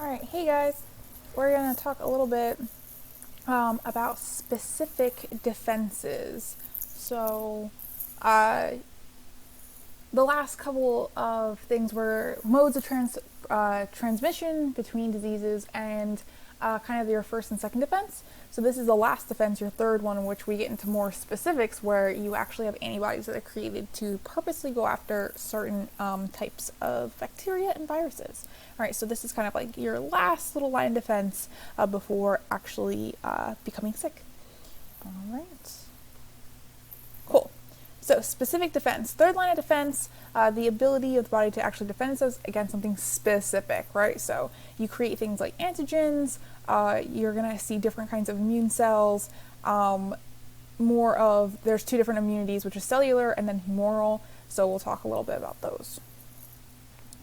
Alright, hey guys, we're going to talk a little bit about specific defenses. So, uh, the last couple of things were modes of transmission between diseases and kind of your first and second defense. So this is the last defense, your third one, in which we get into more specifics where you actually have antibodies that are created to purposely go after certain types of bacteria and viruses. All right, so this is kind of like your last little line of defense before actually becoming sick. All right. Cool. So specific defense, third line of defense, the ability of the body to actually defend itself against something specific, right? So you create things like antigens, you're going to see different kinds of immune cells, there's two different immunities, which is cellular and then humoral, so we'll talk a little bit about those.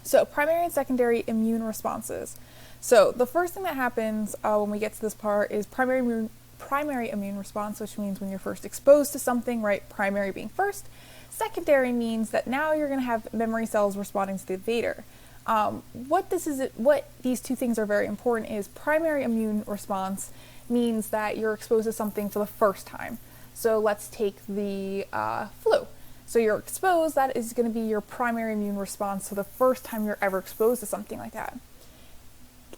So primary and secondary immune responses. So the first thing that happens when we get to this part is primary immune response, which means when you're first exposed to something, right? Primary being first. Secondary means that now you're going to have memory cells responding to the invader. What these two things are very important is primary immune response means that you're exposed to something for the first time. So let's take the flu. So you're exposed, that is going to be your primary immune response, so the first time you're ever exposed to something like that.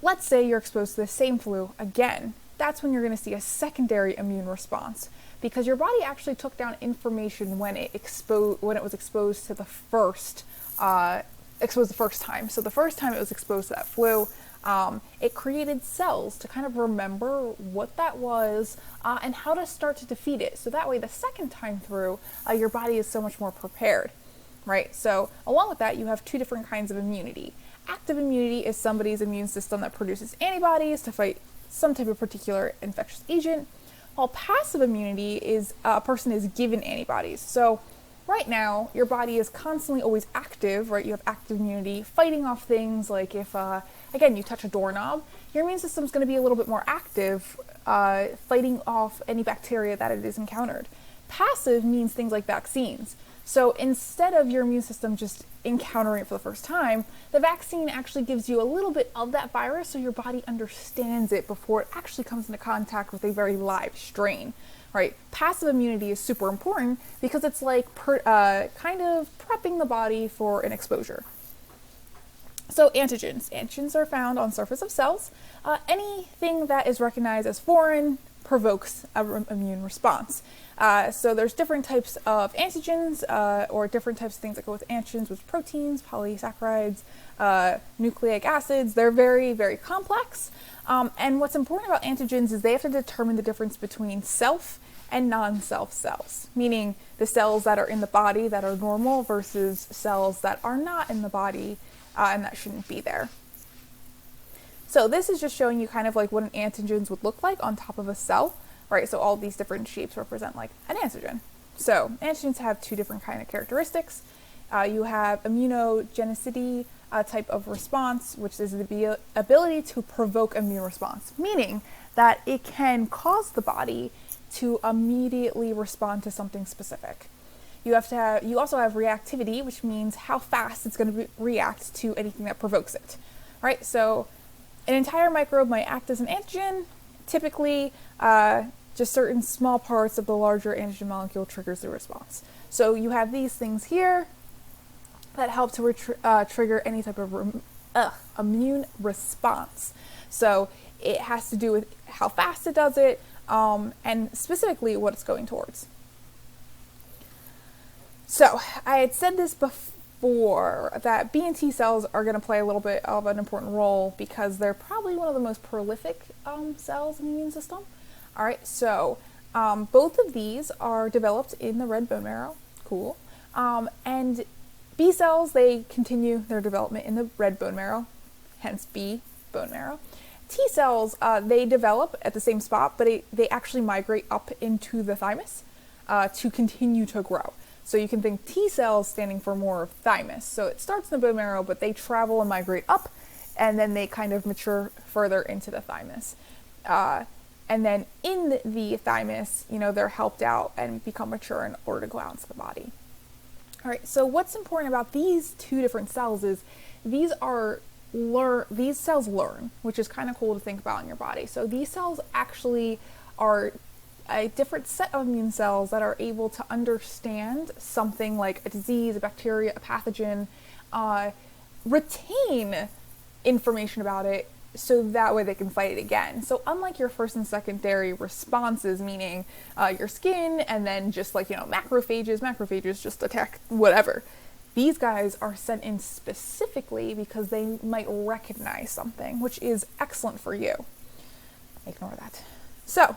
Let's say you're exposed to the same flu again. That's when you're going to see a secondary immune response, because your body actually took down information when it was exposed to the first time. So the first time it was exposed to that flu, it created cells to kind of remember what that was and how to start to defeat it. So that way the second time through, your body is so much more prepared, right? So along with that, you have two different kinds of immunity. Active immunity is somebody's immune system that produces antibodies to fight some type of particular infectious agent, while passive immunity is a person is given antibodies. So right now, your body is constantly always active, right? You have active immunity fighting off things like if, again, you touch a doorknob, your immune system is going to be a little bit more active, fighting off any bacteria that it is encountered. Passive means things like vaccines. So instead of your immune system just encountering it for the first time, the vaccine actually gives you a little bit of that virus so your body understands it before it actually comes into contact with a very live strain, right? Passive immunity is super important because it's like kind of prepping the body for an exposure. So antigens. Antigens are found on surface of cells. Anything that is recognized as foreign provokes an immune response. So there's different types of antigens or different types of things that go with antigens, with proteins, polysaccharides, nucleic acids. They're very, very complex. And what's important about antigens is they have to determine the difference between self and non-self cells, meaning the cells that are in the body that are normal versus cells that are not in the body and that shouldn't be there. So this is just showing you kind of like what an antigens would look like on top of a cell, right? So all these different shapes represent like an antigen. So antigens have two different kind of characteristics. You have immunogenicity type of response, which is the ability to provoke immune response, meaning that it can cause the body to immediately respond to something specific. You also have reactivity, which means how fast it's going to react to anything that provokes it, right? So an entire microbe might act as an antigen. Typically, just certain small parts of the larger antigen molecule triggers the response. So you have these things here that help to trigger any type of immune response. So it has to do with how fast it does it and specifically what it's going towards. So I had said this before that B and T cells are going to play a little bit of an important role because they're probably one of the most prolific cells in the immune system. All right, so both of these are developed in the red bone marrow. Cool. And B cells, they continue their development in the red bone marrow, hence B bone marrow. T cells, they develop at the same spot, but they actually migrate up into the thymus to continue to grow. So you can think T cells standing for more of thymus. So it starts in the bone marrow, but they travel and migrate up, and then they kind of mature further into the thymus. And then in the thymus, they're helped out and become mature in order to go out into the body. All right, so what's important about these two different cells is these are these cells learn, which is kind of cool to think about in your body. So these cells actually are a different set of immune cells that are able to understand something like a disease, a bacteria, a pathogen, retain information about it so that way they can fight it again. So unlike your first and secondary responses, meaning your skin and then just like, macrophages just attack whatever. These guys are sent in specifically because they might recognize something, which is excellent for you. Ignore that. So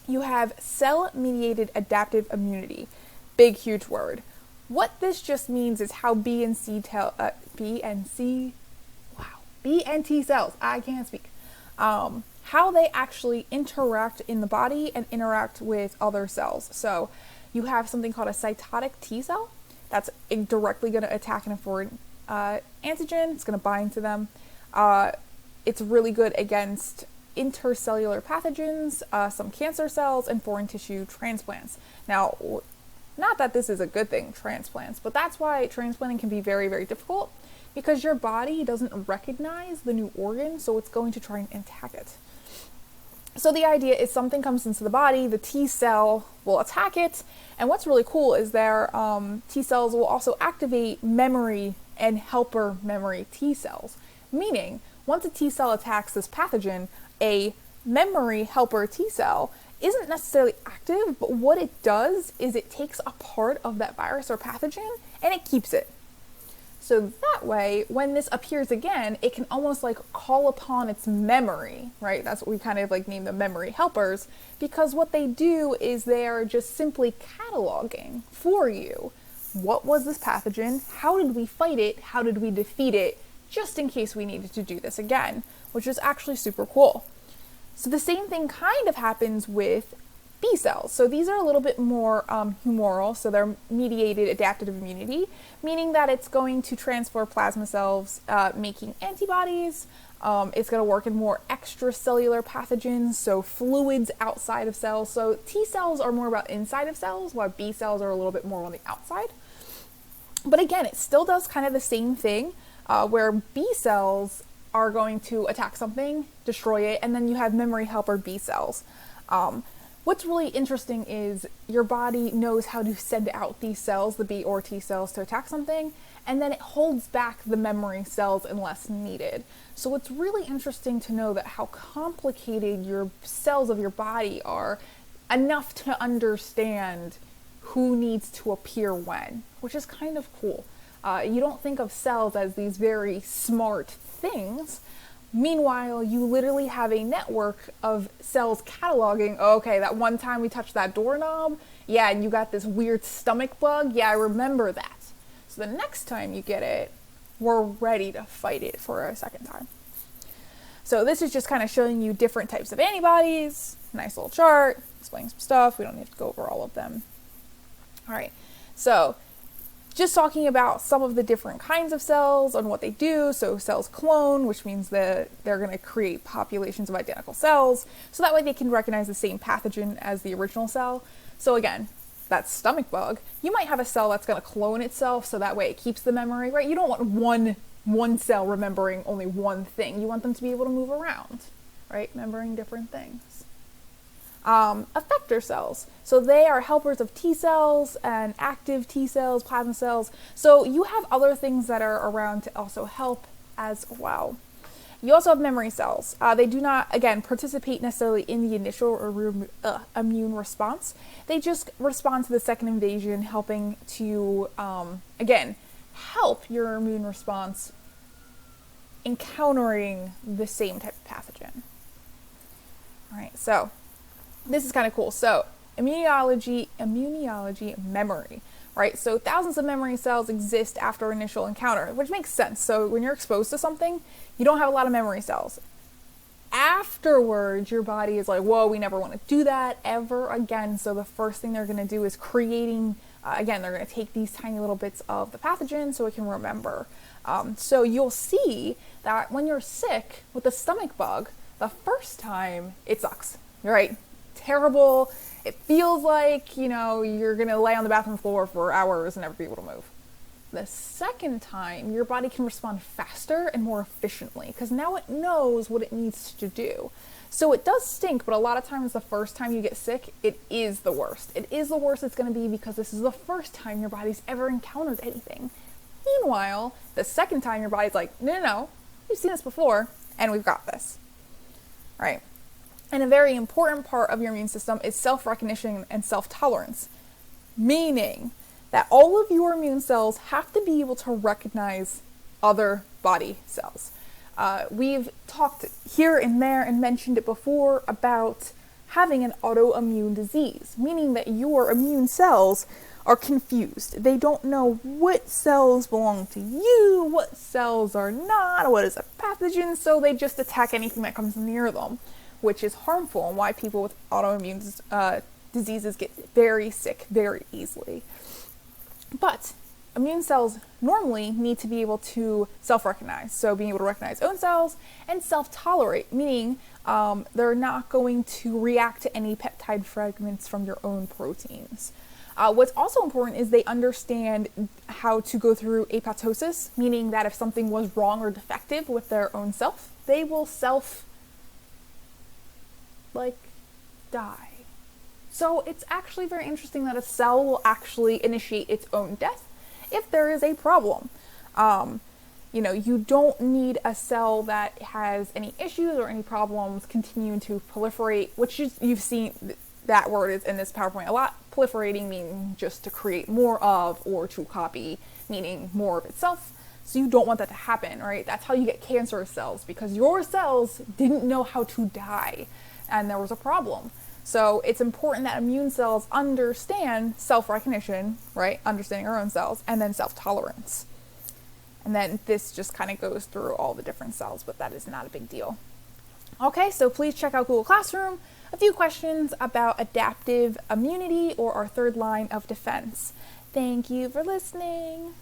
you have cell-mediated adaptive immunity. Big, huge word. What this just means is how B and T cells, I can't speak, how they actually interact in the body and interact with other cells. So you have something called a cytotic T cell that's directly going to attack an foreign antigen. It's going to bind to them. It's really good against intercellular pathogens, some cancer cells, and foreign tissue transplants. Now, not that this is a good thing, transplants, but that's why transplanting can be very, very difficult, because your body doesn't recognize the new organ, so it's going to try and attack it. So the idea is something comes into the body, the T cell will attack it, and what's really cool is their T cells will also activate memory and helper memory T cells, meaning once a T cell attacks this pathogen, a memory helper T cell isn't necessarily active, but what it does is it takes a part of that virus or pathogen and it keeps it. So that way, when this appears again, it can almost like call upon its memory, right? That's what we kind of like name the memory helpers, because what they do is they are just simply cataloging for you. What was this pathogen? How did we fight it? How did we defeat it? Just in case we needed to do this again, which is actually super cool. So the same thing kind of happens with B cells. So these are a little bit more humoral, so they're mediated adaptive immunity, meaning that it's going to transfer plasma cells, making antibodies. It's going to work in more extracellular pathogens, so fluids outside of cells. So T cells are more about inside of cells, while B cells are a little bit more on the outside. But again, it still does kind of the same thing, where B cells are going to attack something, destroy it, and then you have memory helper B cells. What's really interesting is your body knows how to send out these cells, the B or T cells, to attack something, and then it holds back the memory cells unless needed. So it's really interesting to know that how complicated your cells of your body are, enough to understand who needs to appear when, which is kind of cool. You don't think of cells as these very smart things. Meanwhile, you literally have a network of cells cataloging, okay, that one time we touched that doorknob, yeah, and you got this weird stomach bug, yeah, I remember that. So the next time you get it, we're ready to fight it for a second time. So this is just kind of showing you different types of antibodies, nice little chart, explaining some stuff, we don't need to go over all of them. All right, so just talking about some of the different kinds of cells and what they do. So cells clone, which means that they're going to create populations of identical cells, so that way they can recognize the same pathogen as the original cell. So again, that stomach bug, you might have a cell that's going to clone itself, so that way it keeps the memory, right? You don't want one cell remembering only one thing. You want them to be able to move around, right? Remembering different things. Effector cells. So they are helpers of T cells and active T cells, plasma cells. So you have other things that are around to also help as well. You also have memory cells. They do not, again, participate necessarily in the initial or immune response. They just respond to the second invasion, helping to, again, help your immune response encountering the same type of pathogen. All right, so this is kind of cool. So immunology, memory, right? So thousands of memory cells exist after initial encounter, which makes sense. So when you're exposed to something, you don't have a lot of memory cells. Afterwards, your body is like, whoa, we never want to do that ever again. So the first thing they're going to do is creating, again, they're going to take these tiny little bits of the pathogen so it can remember. So you'll see that when you're sick with a stomach bug, the first time it sucks, right? Terrible. It feels like, you're going to lay on the bathroom floor for hours and never be able to move. The second time, your body can respond faster and more efficiently because now it knows what it needs to do. So it does stink, but a lot of times the first time you get sick, it is the worst. It is the worst it's going to be because this is the first time your body's ever encountered anything. Meanwhile, the second time your body's like, no, you've seen this before, and we've got this. Right? And a very important part of your immune system is self-recognition and self-tolerance, meaning that all of your immune cells have to be able to recognize other body cells. We've talked here and there and mentioned it before about having an autoimmune disease, meaning that your immune cells are confused. They don't know what cells belong to you, what cells are not, what is a pathogen, so they just attack anything that comes near them, which is harmful and why people with autoimmune diseases get very sick very easily. But immune cells normally need to be able to self-recognize, so being able to recognize own cells, and self-tolerate, meaning they're not going to react to any peptide fragments from your own proteins. What's also important is they understand how to go through apoptosis, meaning that if something was wrong or defective with their own self, they will die. So it's actually very interesting that a cell will actually initiate its own death if there is a problem. You don't need a cell that has any issues or any problems continuing to proliferate, which you've seen that word is in this PowerPoint a lot. Proliferating meaning just to create more of, or to copy, meaning more of itself. So you don't want that to happen, right? That's how you get cancerous cells, because your cells didn't know how to die and there was a problem. So it's important that immune cells understand self-recognition, right? Understanding our own cells, and then self-tolerance. And then this just kind of goes through all the different cells, but that is not a big deal. Okay, so please check out Google Classroom. A few questions about adaptive immunity, or our third line of defense. Thank you for listening.